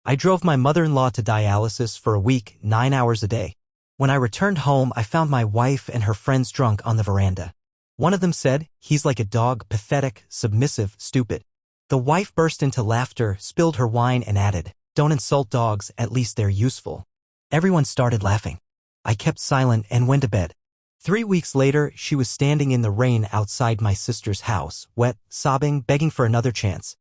I drove my mother-in-law to dialysis for a week, 9 hours a day. When I returned home, I found my wife and her friends drunk on the veranda. One of them said, "He's like a dog, pathetic, submissive, stupid." The wife burst into laughter, spilled her wine, and added, "Don't insult dogs, at least they're useful." Everyone started laughing. I kept silent and went to bed. 3 weeks later, she was standing in the rain outside my sister's house, wet, sobbing, begging for another chance.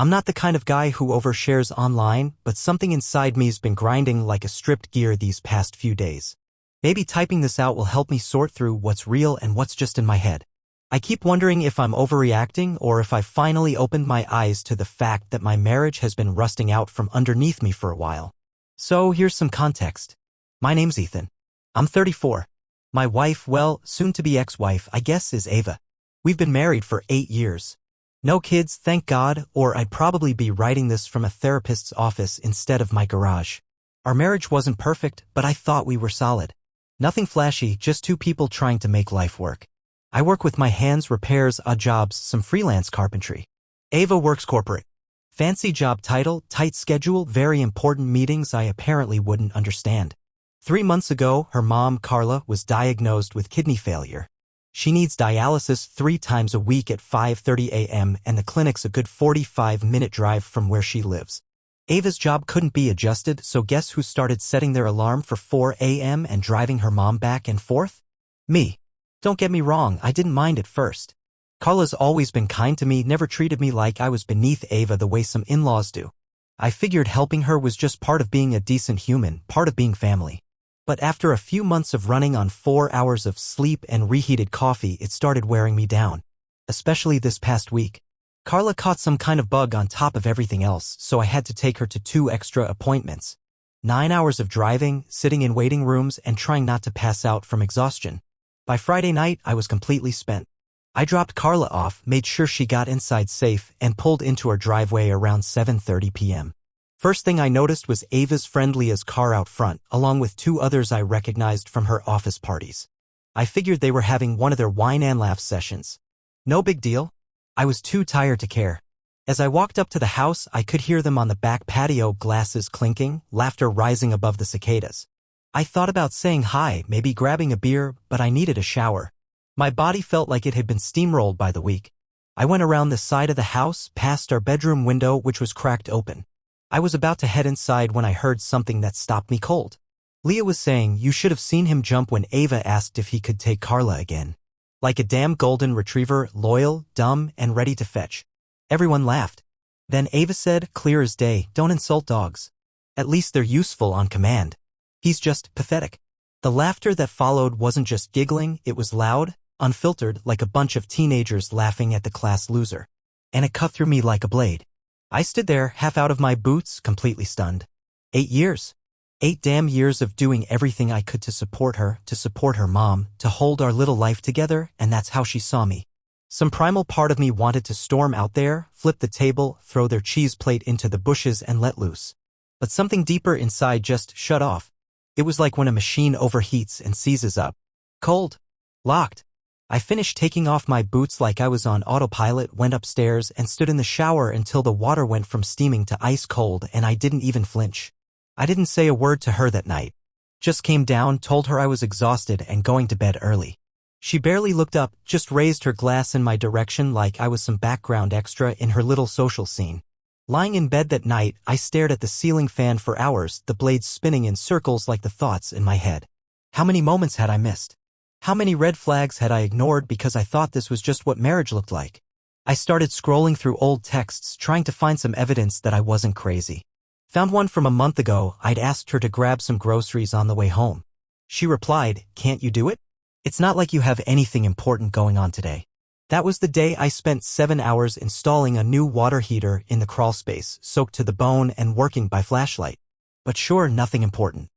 I'm not the kind of guy who overshares online, but something inside me's been grinding like a stripped gear these past few days. Maybe typing this out will help me sort through what's real and what's just in my head. I keep wondering if I'm overreacting or if I finally opened my eyes to the fact that my marriage has been rusting out from underneath me for a while. So here's some context. My name's Ethan. I'm 34. My wife, well, soon-to-be ex-wife, I guess, is Ava. We've been married for 8 years. No kids, thank God, or I'd probably be writing this from a therapist's office instead of my garage. Our marriage wasn't perfect, but I thought we were solid. Nothing flashy, just two people trying to make life work. I work with my hands, repairs, odd jobs, some freelance carpentry. Ava works corporate. Fancy job title, tight schedule, very important meetings I apparently wouldn't understand. 3 months ago, her mom, Carla, was diagnosed with kidney failure. She needs dialysis 3 times a week at 5:30 a.m. and the clinic's a good 45-minute drive from where she lives. Ava's job couldn't be adjusted, so guess who started setting their alarm for 4 a.m. and driving her mom back and forth? Me. Don't get me wrong, I didn't mind at first. Carla's always been kind to me, never treated me like I was beneath Ava the way some in-laws do. I figured helping her was just part of being a decent human, part of being family. But after a few months of running on 4 hours of sleep and reheated coffee, it started wearing me down. Especially this past week. Carla caught some kind of bug on top of everything else, so I had to take her to 2 extra appointments. 9 hours of driving, sitting in waiting rooms, and trying not to pass out from exhaustion. By Friday night, I was completely spent. I dropped Carla off, made sure she got inside safe, and pulled into our driveway around 7:30 p.m. First thing I noticed was Ava's friend Leah's car out front, along with 2 others I recognized from her office parties. I figured they were having one of their wine and laugh sessions. No big deal. I was too tired to care. As I walked up to the house, I could hear them on the back patio, glasses clinking, laughter rising above the cicadas. I thought about saying hi, maybe grabbing a beer, but I needed a shower. My body felt like it had been steamrolled by the week. I went around the side of the house, past our bedroom window, which was cracked open. I was about to head inside when I heard something that stopped me cold. Leah was saying, "You should have seen him jump when Ava asked if he could take Carla again. Like a damn golden retriever, loyal, dumb, and ready to fetch." Everyone laughed. Then Ava said, clear as day, "Don't insult dogs. At least they're useful on command. He's just pathetic." The laughter that followed wasn't just giggling, it was loud, unfiltered, like a bunch of teenagers laughing at the class loser. And it cut through me like a blade. I stood there, half out of my boots, completely stunned. 8 years. 8 damn years of doing everything I could to support her mom, to hold our little life together, and that's how she saw me. Some primal part of me wanted to storm out there, flip the table, throw their cheese plate into the bushes and let loose. But something deeper inside just shut off. It was like when a machine overheats and seizes up. Cold. Locked. I finished taking off my boots like I was on autopilot, went upstairs, and stood in the shower until the water went from steaming to ice cold, and I didn't even flinch. I didn't say a word to her that night. Just came down, told her I was exhausted and going to bed early. She barely looked up, just raised her glass in my direction like I was some background extra in her little social scene. Lying in bed that night, I stared at the ceiling fan for hours, the blades spinning in circles like the thoughts in my head. How many moments had I missed? How many red flags had I ignored because I thought this was just what marriage looked like? I started scrolling through old texts, trying to find some evidence that I wasn't crazy. Found one from a month ago. I'd asked her to grab some groceries on the way home. She replied, "Can't you do it? It's not like you have anything important going on today." That was the day I spent 7 hours installing a new water heater in the crawlspace, soaked to the bone and working by flashlight. But sure, nothing important.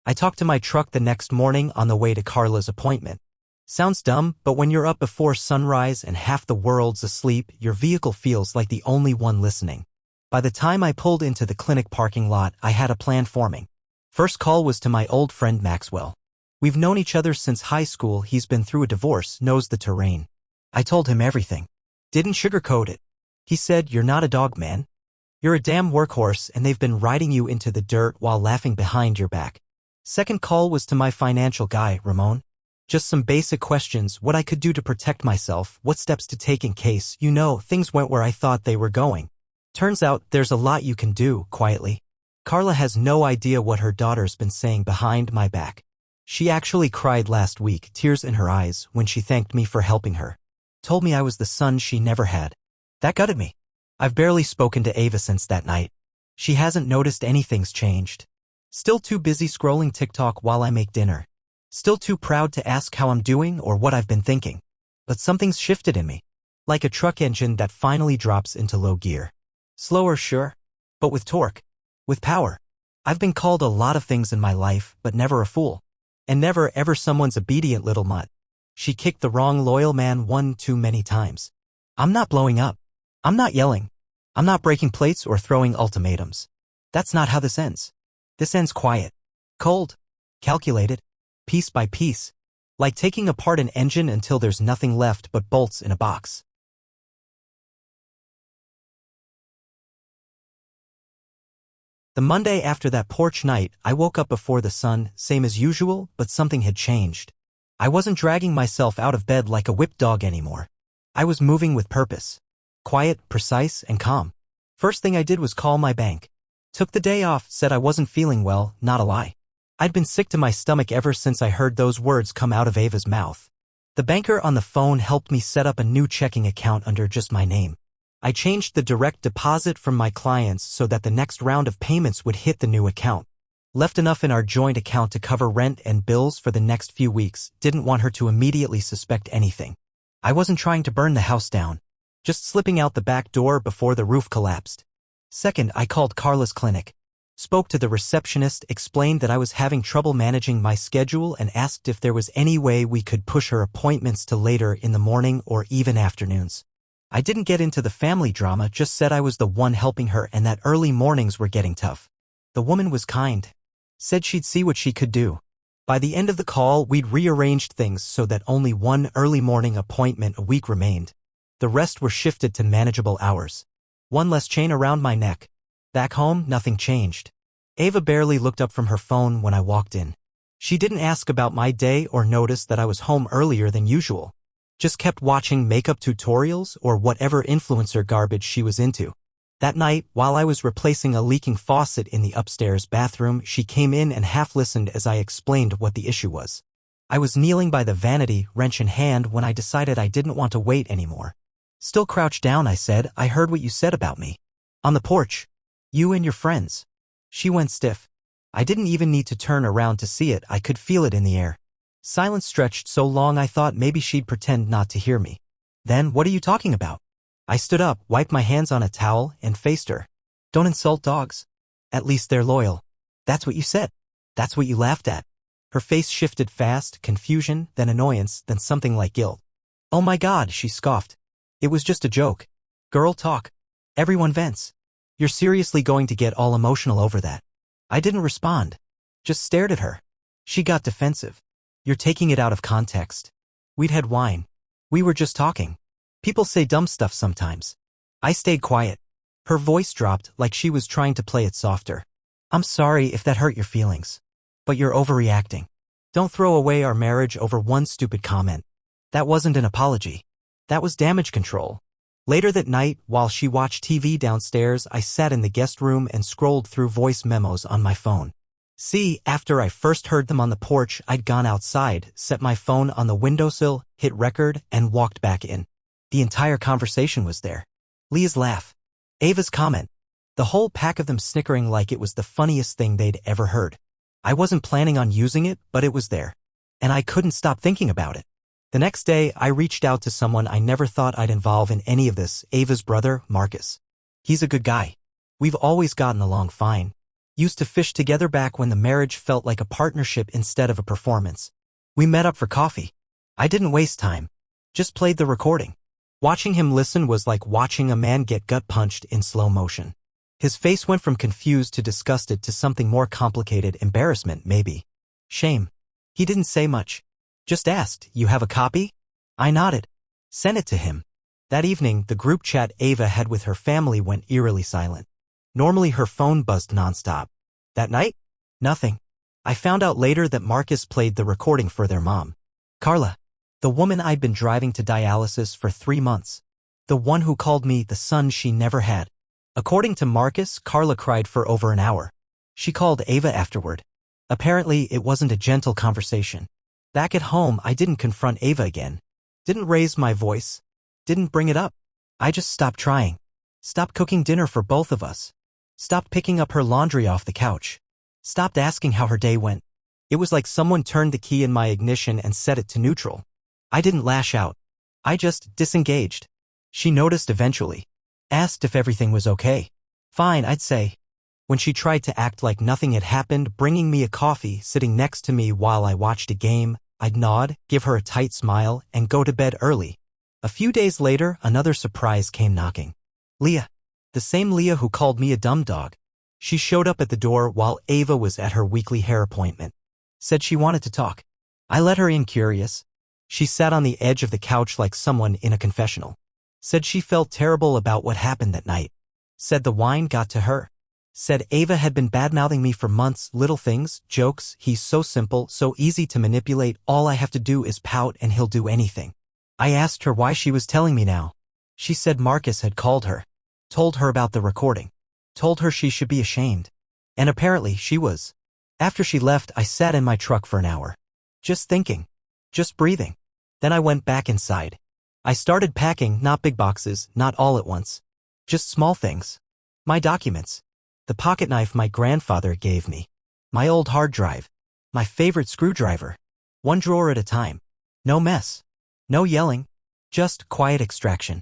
I talked to my truck the next morning on the way to Carla's appointment. Sounds dumb, but when you're up before sunrise and half the world's asleep, your vehicle feels like the only one listening. By the time I pulled into the clinic parking lot, I had a plan forming. First call was to my old friend Maxwell. We've known each other since high school. He's been through a divorce, knows the terrain. I told him everything. Didn't sugarcoat it. He said, "You're not a dog, man. You're a damn workhorse and they've been riding you into the dirt while laughing behind your back. Second call was to my financial guy, Ramon. Just some basic questions, what I could do to protect myself, what steps to take in case, things went where I thought they were going. Turns out, there's a lot you can do, quietly. Carla has no idea what her daughter's been saying behind my back. She actually cried last week, tears in her eyes, when she thanked me for helping her. Told me I was the son she never had. That gutted me. I've barely spoken to Ava since that night. She hasn't noticed anything's changed. Still too busy scrolling TikTok while I make dinner. Still too proud to ask how I'm doing or what I've been thinking. But something's shifted in me. Like a truck engine that finally drops into low gear. Slower, sure. But with torque. With power. I've been called a lot of things in my life, but never a fool. And never ever someone's obedient little mutt. She kicked the wrong loyal man one too many times. I'm not blowing up. I'm not yelling. I'm not breaking plates or throwing ultimatums. That's not how this ends. This ends quiet. Cold. Calculated. Piece by piece. Like taking apart an engine until there's nothing left but bolts in a box. The Monday after that porch night, I woke up before the sun, same as usual, but something had changed. I wasn't dragging myself out of bed like a whipped dog anymore. I was moving with purpose. Quiet, precise, and calm. First thing I did was call my bank. Took the day off, said I wasn't feeling well, not a lie. I'd been sick to my stomach ever since I heard those words come out of Ava's mouth. The banker on the phone helped me set up a new checking account under just my name. I changed the direct deposit from my clients so that the next round of payments would hit the new account. Left enough in our joint account to cover rent and bills for the next few weeks, didn't want her to immediately suspect anything. I wasn't trying to burn the house down. Just slipping out the back door before the roof collapsed. Second, I called Carla's clinic. Spoke to the receptionist, explained that I was having trouble managing my schedule and asked if there was any way we could push her appointments to later in the morning or even afternoons. I didn't get into the family drama, just said I was the one helping her and that early mornings were getting tough. The woman was kind. Said she'd see what she could do. By the end of the call, we'd rearranged things so that only one early morning appointment a week remained. The rest were shifted to manageable hours. One less chain around my neck. Back home, nothing changed. Ava barely looked up from her phone when I walked in. She didn't ask about my day or notice that I was home earlier than usual. Just kept watching makeup tutorials or whatever influencer garbage she was into. That night, while I was replacing a leaking faucet in the upstairs bathroom, she came in and half listened as I explained what the issue was. I was kneeling by the vanity, wrench in hand, when I decided I didn't want to wait anymore. Still crouched down, I said, I heard what you said about me. On the porch. You and your friends. She went stiff. I didn't even need to turn around to see it, I could feel it in the air. Silence stretched so long I thought maybe she'd pretend not to hear me. Then, what are you talking about? I stood up, wiped my hands on a towel, and faced her. Don't insult dogs. At least they're loyal. That's what you said. That's what you laughed at. Her face shifted fast, confusion, then annoyance, then something like guilt. Oh my God, she scoffed. It was just a joke. Girl talk. Everyone vents. You're seriously going to get all emotional over that? I didn't respond. Just stared at her. She got defensive. You're taking it out of context. We'd had wine. We were just talking. People say dumb stuff sometimes. I stayed quiet. Her voice dropped like she was trying to play it softer. I'm sorry if that hurt your feelings. But you're overreacting. Don't throw away our marriage over one stupid comment. That wasn't an apology. That was damage control. Later that night, while she watched TV downstairs, I sat in the guest room and scrolled through voice memos on my phone. See, after I first heard them on the porch, I'd gone outside, set my phone on the windowsill, hit record, and walked back in. The entire conversation was there. Leah's laugh. Ava's comment. The whole pack of them snickering like it was the funniest thing they'd ever heard. I wasn't planning on using it, but it was there. And I couldn't stop thinking about it. The next day, I reached out to someone I never thought I'd involve in any of this, Ava's brother, Marcus. He's a good guy. We've always gotten along fine. Used to fish together back when the marriage felt like a partnership instead of a performance. We met up for coffee. I didn't waste time. Just played the recording. Watching him listen was like watching a man get gut punched in slow motion. His face went from confused to disgusted to something more complicated, embarrassment maybe. Shame. He didn't say much. Just asked, you have a copy? I nodded. Sent it to him. That evening, the group chat Ava had with her family went eerily silent. Normally her phone buzzed nonstop. That night? Nothing. I found out later that Marcus played the recording for their mom. Carla. The woman I'd been driving to dialysis for 3 months. The one who called me the son she never had. According to Marcus, Carla cried for over an hour. She called Ava afterward. Apparently, it wasn't a gentle conversation. Back at home, I didn't confront Ava again. Didn't raise my voice. Didn't bring it up. I just stopped trying. Stopped cooking dinner for both of us. Stopped picking up her laundry off the couch. Stopped asking how her day went. It was like someone turned the key in my ignition and set it to neutral. I didn't lash out. I just disengaged. She noticed eventually. Asked if everything was okay. Fine, I'd say. When she tried to act like nothing had happened, bringing me a coffee, sitting next to me while I watched a game, I'd nod, give her a tight smile, and go to bed early. A few days later, another surprise came knocking. Leah. The same Leah who called me a dumb dog. She showed up at the door while Ava was at her weekly hair appointment. Said she wanted to talk. I let her in curious. She sat on the edge of the couch like someone in a confessional. Said she felt terrible about what happened that night. Said the wine got to her. Said Ava had been badmouthing me for months, little things, jokes, he's so simple, so easy to manipulate, all I have to do is pout and he'll do anything. I asked her why she was telling me now. She said Marcus had called her. Told her about the recording. Told her she should be ashamed. And apparently she was. After she left, I sat in my truck for an hour. Just thinking. Just breathing. Then I went back inside. I started packing, not big boxes, not all at once. Just small things. My documents. The pocket knife my grandfather gave me. My old hard drive. My favorite screwdriver. One drawer at a time. No mess. No yelling. Just quiet extraction.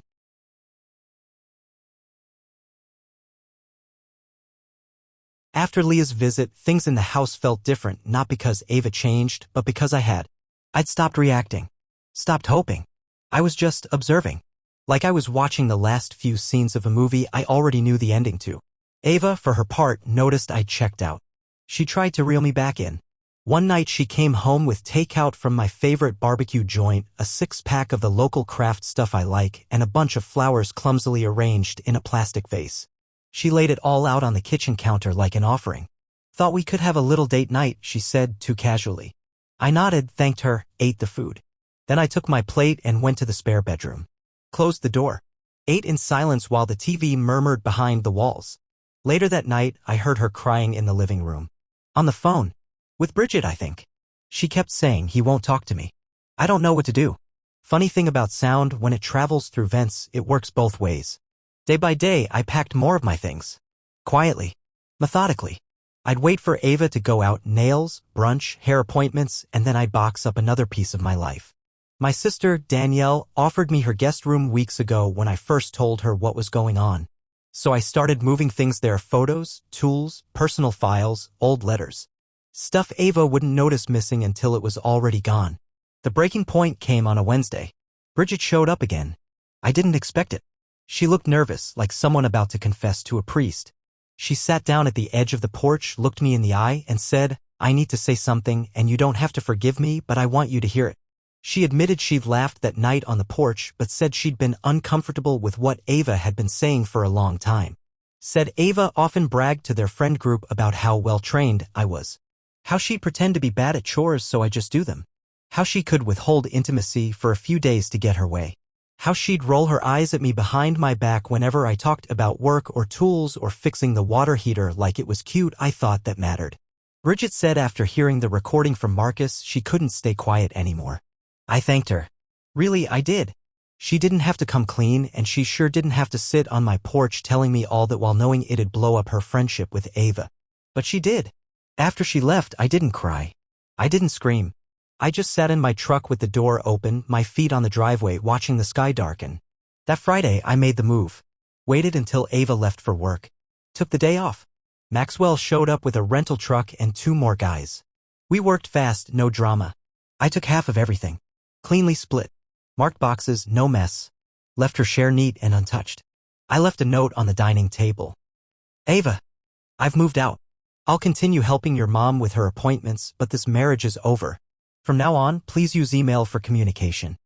After Leah's visit, things in the house felt different, not because Ava changed, but because I had. I'd stopped reacting. Stopped hoping. I was just observing. Like I was watching the last few scenes of a movie I already knew the ending to. Ava, for her part, noticed I'd checked out. She tried to reel me back in. One night she came home with takeout from my favorite barbecue joint, a 6-pack of the local craft stuff I like, and a bunch of flowers clumsily arranged in a plastic vase. She laid it all out on the kitchen counter like an offering. Thought we could have a little date night, she said too casually. I nodded, thanked her, ate the food. Then I took my plate and went to the spare bedroom. Closed the door. Ate in silence while the TV murmured behind the walls. Later that night, I heard her crying in the living room. On the phone. With Bridget, I think. She kept saying he won't talk to me. I don't know what to do. Funny thing about sound, when it travels through vents, it works both ways. Day by day, I packed more of my things. Quietly. Methodically. I'd wait for Ava to go out, nails, brunch, hair appointments, and then I'd box up another piece of my life. My sister, Danielle, offered me her guest room weeks ago when I first told her what was going on. So I started moving things there: photos, tools, personal files, old letters. Stuff Ava wouldn't notice missing until it was already gone. The breaking point came on a Wednesday. Bridget showed up again. I didn't expect it. She looked nervous, like someone about to confess to a priest. She sat down at the edge of the porch, looked me in the eye, and said, I need to say something, and you don't have to forgive me, but I want you to hear it. She admitted she'd laughed that night on the porch, but said she'd been uncomfortable with what Ava had been saying for a long time. Said Ava often bragged to their friend group about how well-trained I was. How she'd pretend to be bad at chores so I just do them. How she could withhold intimacy for a few days to get her way. How she'd roll her eyes at me behind my back whenever I talked about work or tools or fixing the water heater like it was cute. I thought that mattered. Bridget said after hearing the recording from Marcus, she couldn't stay quiet anymore. I thanked her. Really, I did. She didn't have to come clean, and she sure didn't have to sit on my porch telling me all that while knowing it'd blow up her friendship with Ava. But she did. After she left, I didn't cry. I didn't scream. I just sat in my truck with the door open, my feet on the driveway, watching the sky darken. That Friday, I made the move. Waited until Ava left for work. Took the day off. Maxwell showed up with a rental truck and 2 more guys. We worked fast, no drama. I took half of everything. Cleanly split. Marked boxes, no mess. Left her share neat and untouched. I left a note on the dining table. Ava, I've moved out. I'll continue helping your mom with her appointments, but this marriage is over. From now on, please use email for communication.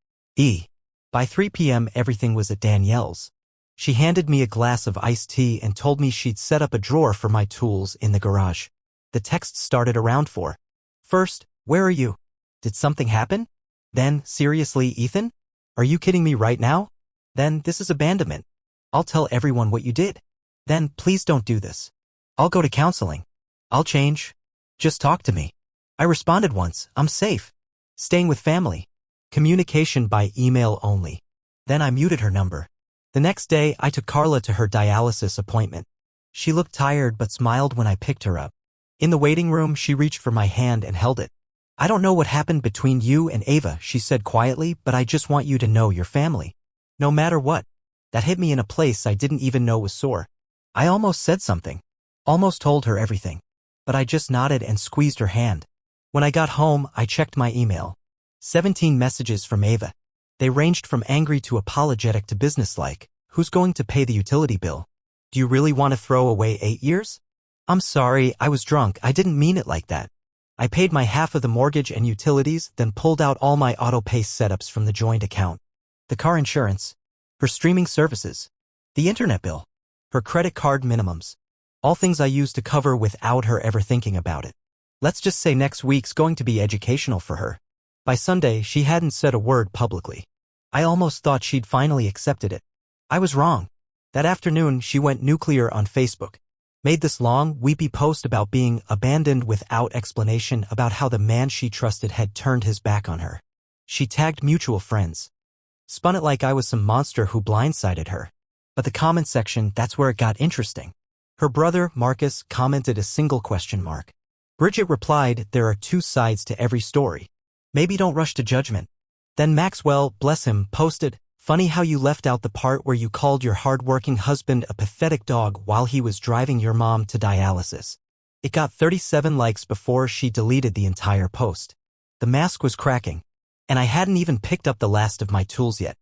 By 3 p.m. everything was at Danielle's. She handed me a glass of iced tea and told me she'd set up a drawer for my tools in the garage. The text started around 4. First, where are you? Did something happen? Then, seriously, Ethan? Are you kidding me right now? Then, this is abandonment. I'll tell everyone what you did. Then, please don't do this. I'll go to counseling. I'll change. Just talk to me. I responded once, I'm safe. Staying with family. Communication by email only. Then I muted her number. The next day, I took Carla to her dialysis appointment. She looked tired but smiled when I picked her up. In the waiting room, she reached for my hand and held it. I don't know what happened between you and Ava, she said quietly, but I just want you to know your family. No matter what. That hit me in a place I didn't even know was sore. I almost said something. Almost told her everything. But I just nodded and squeezed her hand. When I got home, I checked my email. 17 messages from Ava. They ranged from angry to apologetic to businesslike. Who's going to pay the utility bill? Do you really want to throw away 8 years? I'm sorry, I was drunk, I didn't mean it like that. I paid my half of the mortgage and utilities, then pulled out all my auto-pay setups from the joint account. The car insurance. Her streaming services. The internet bill. Her credit card minimums. All things I used to cover without her ever thinking about it. Let's just say next week's going to be educational for her. By Sunday, she hadn't said a word publicly. I almost thought she'd finally accepted it. I was wrong. That afternoon, she went nuclear on Facebook. Made this long, weepy post about being abandoned without explanation, about how the man she trusted had turned his back on her. She tagged mutual friends. Spun it like I was some monster who blindsided her. But the comment section, that's where it got interesting. Her brother, Marcus, commented a single question mark. Bridget replied, there are 2 sides to every story. Maybe don't rush to judgment. Then Maxwell, bless him, posted, funny how you left out the part where you called your hard-working husband a pathetic dog while he was driving your mom to dialysis. It got 37 likes before she deleted the entire post. The mask was cracking, and I hadn't even picked up the last of my tools yet.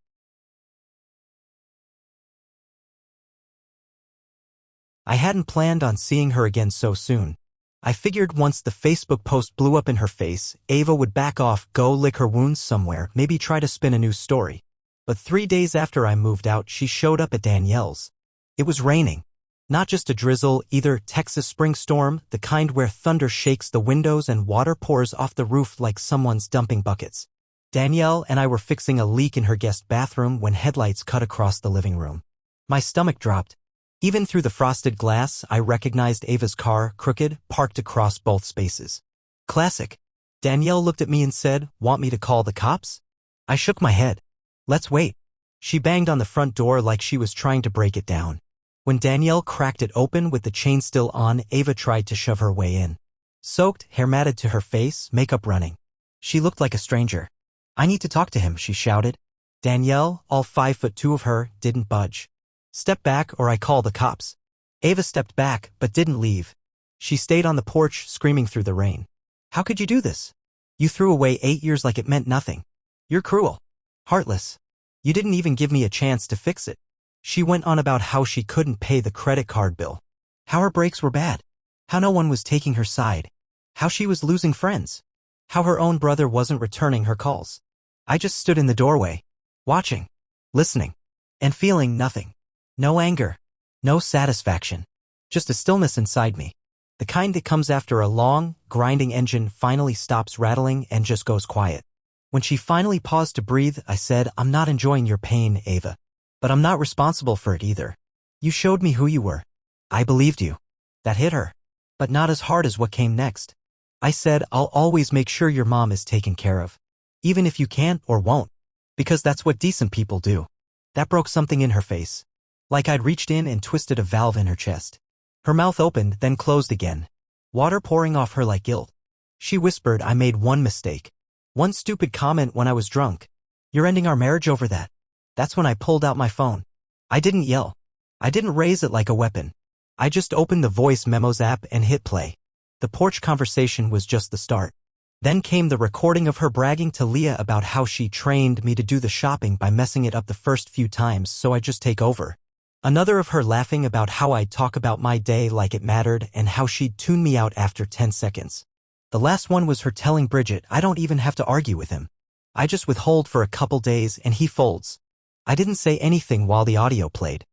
I hadn't planned on seeing her again so soon. I figured once the Facebook post blew up in her face, Ava would back off, go lick her wounds somewhere, maybe try to spin a new story. But 3 days after I moved out, she showed up at Danielle's. It was raining. Not just a drizzle, either Texas spring storm, the kind where thunder shakes the windows and water pours off the roof like someone's dumping buckets. Danielle and I were fixing a leak in her guest bathroom when headlights cut across the living room. My stomach dropped. Even through the frosted glass, I recognized Ava's car, crooked, parked across both spaces. Classic. Danielle looked at me and said, want me to call the cops? I shook my head. Let's wait. She banged on the front door like she was trying to break it down. When Danielle cracked it open with the chain still on, Ava tried to shove her way in. Soaked, hair matted to her face, makeup running. She looked like a stranger. I need to talk to him, she shouted. Danielle, all 5'2" of her, didn't budge. Step back or I call the cops. Ava stepped back, but didn't leave. She stayed on the porch, screaming through the rain. How could you do this? You threw away 8 years like it meant nothing. You're cruel. Heartless. You didn't even give me a chance to fix it. She went on about how she couldn't pay the credit card bill. How her breaks were bad. How no one was taking her side. How she was losing friends. How her own brother wasn't returning her calls. I just stood in the doorway, watching, listening, and feeling nothing. No anger. No satisfaction. Just a stillness inside me. The kind that comes after a long, grinding engine finally stops rattling and just goes quiet. When she finally paused to breathe, I said, I'm not enjoying your pain, Ava. But I'm not responsible for it either. You showed me who you were. I believed you. That hit her. But not as hard as what came next. I said, I'll always make sure your mom is taken care of. Even if you can't or won't. Because that's what decent people do. That broke something in her face. Like I'd reached in and twisted a valve in her chest. Her mouth opened, then closed again. Water pouring off her like guilt. She whispered, I made one mistake. One stupid comment when I was drunk. You're ending our marriage over that. That's when I pulled out my phone. I didn't yell. I didn't raise it like a weapon. I just opened the voice memos app and hit play. The porch conversation was just the start. Then came the recording of her bragging to Leah about how she trained me to do the shopping by messing it up the first few times so I just take over. Another of her laughing about how I'd talk about my day like it mattered and how she'd tune me out after 10 seconds. The last one was her telling Bridget I don't even have to argue with him. I just withhold for a couple days and he folds. I didn't say anything while the audio played.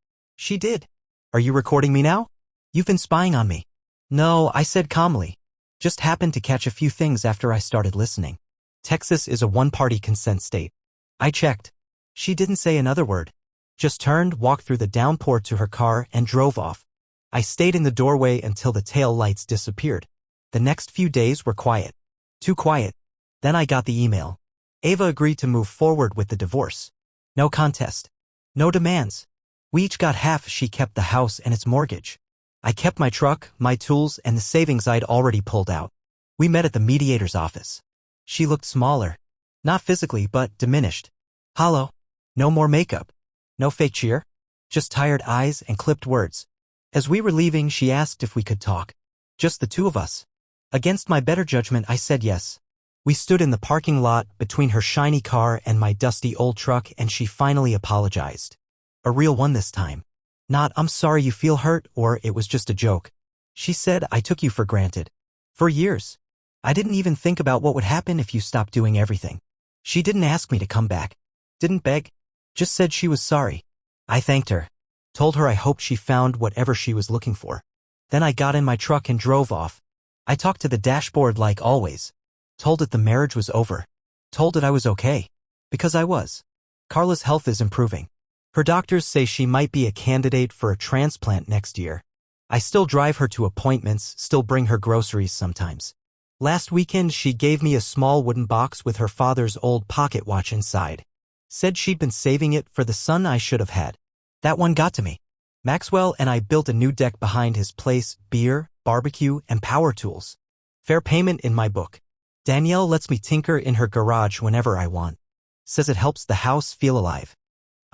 She did. Are you recording me now? You've been spying on me. No, I said calmly. Just happened to catch a few things after I started listening. Texas is a one-party consent state. I checked. She didn't say another word. Just turned, walked through the downpour to her car, and drove off. I stayed in the doorway until the tail lights disappeared. The next few days were quiet. Too quiet. Then I got the email. Ava agreed to move forward with the divorce. No contest. No demands. We each got half. She kept the house and its mortgage. I kept my truck, my tools, and the savings I'd already pulled out. We met at the mediator's office. She looked smaller. Not physically, but diminished. Hollow. No more makeup. No fake cheer. Just tired eyes and clipped words. As we were leaving, she asked if we could talk. Just the two of us. Against my better judgment, I said yes. We stood in the parking lot between her shiny car and my dusty old truck, and she finally apologized. A real one this time. Not, "I'm sorry you feel hurt," or "it was just a joke." She said, "I took you for granted. For years. I didn't even think about what would happen if you stopped doing everything." She didn't ask me to come back. Didn't beg. Just said she was sorry. I thanked her. Told her I hoped she found whatever she was looking for. Then I got in my truck and drove off. I talked to the dashboard like always. Told it the marriage was over. Told it I was okay. Because I was. Carla's health is improving. Her doctors say she might be a candidate for a transplant next year. I still drive her to appointments, still bring her groceries sometimes. Last weekend she gave me a small wooden box with her father's old pocket watch inside. Said she'd been saving it for the son I should have had. That one got to me. Maxwell and I built a new deck behind his place, beer, barbecue, and power tools. Fair payment in my book. Danielle lets me tinker in her garage whenever I want. Says it helps the house feel alive.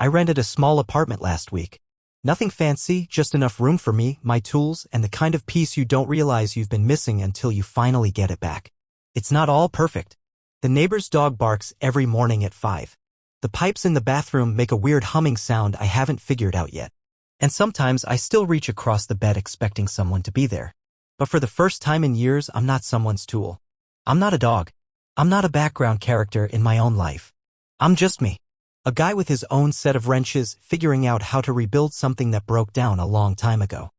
I rented a small apartment last week. Nothing fancy, just enough room for me, my tools, and the kind of peace you don't realize you've been missing until you finally get it back. It's not all perfect. The neighbor's dog barks every morning at 5. The pipes in the bathroom make a weird humming sound I haven't figured out yet. And sometimes I still reach across the bed expecting someone to be there. But for the first time in years, I'm not someone's tool. I'm not a dog. I'm not a background character in my own life. I'm just me. A guy with his own set of wrenches, figuring out how to rebuild something that broke down a long time ago.